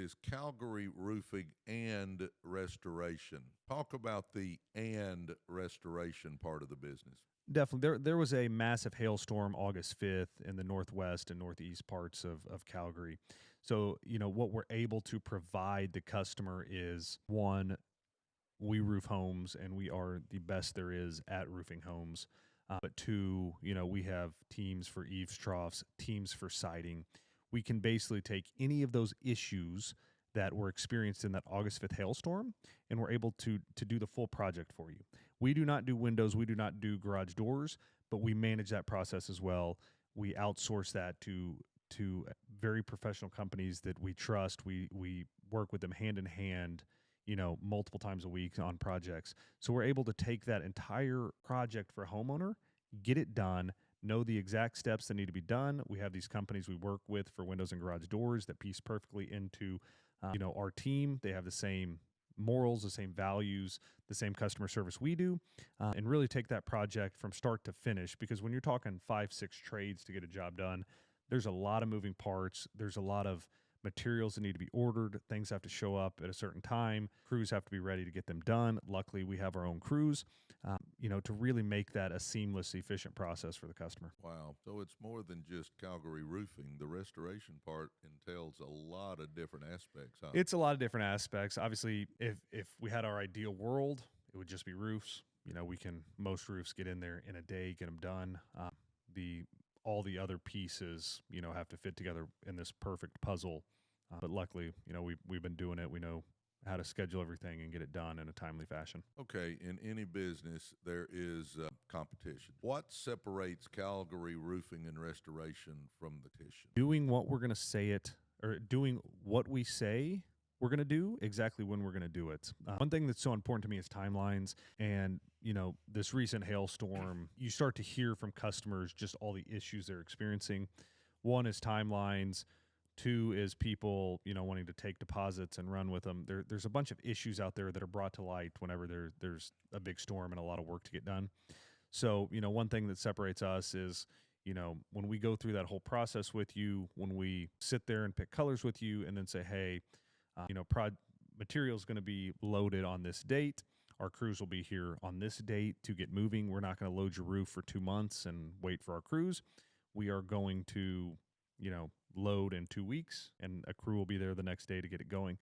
is Calgary Roofing and Restoration. Talk about the and restoration part of the business. Definitely. There was a massive hailstorm August 5th in the northwest and northeast parts of Calgary. So, what we're able to provide the customer is one, we roof homes and we are the best there is at roofing homes. But two, we have teams for eaves troughs, teams for siding. We can basically take any of those issues that were experienced in that August 5th hailstorm, and we're able to do the full project for you. We do not do windows, we do not do garage doors, but we manage that process as well. We outsource that to very professional companies that we trust. We work with them hand in hand, multiple times a week on projects. So we're able to take that entire project for a homeowner, get it done, know the exact steps that need to be done. We have these companies we work with for windows and garage doors that piece perfectly into, our team. They have the same morals, the same values, the same customer service we do, and really take that project from start to finish. Because when you're talking 5, 6 trades to get a job done, there's a lot of moving parts. There's a lot of materials that need to be ordered. Things have to show up at a certain time. Crews have to be ready to get them done. Luckily, we have our own crews, to really make that a seamless, efficient process for the customer. Wow. So it's more than just Calgary Roofing. The restoration part entails a lot of different aspects, huh? It's a lot of different aspects. Obviously, if we had our ideal world, it would just be roofs. Most roofs get in there in a day, get them done. All the other pieces, have to fit together in this perfect puzzle. But luckily, we've been doing it. We know how to schedule everything and get it done in a timely fashion. Okay, in any business, there is competition. What separates Calgary Roofing and Restoration from the competition? Doing what we're going to say it, or doing what we say we're going to do exactly when we're going to do it. One thing that's so important to me is timelines. And, this recent hailstorm, you start to hear from customers just all the issues they're experiencing. One is timelines. Two is people, wanting to take deposits and run with them. There's a bunch of issues out there that are brought to light whenever there's a big storm and a lot of work to get done. So, one thing that separates us is, when we go through that whole process with you, when we sit there and pick colors with you and then say, hey, material is going to be loaded on this date. Our crews will be here on this date to get moving. We're not going to load your roof for 2 months and wait for our crews. We are going to, load in 2 weeks, and a crew will be there the next day to get it going.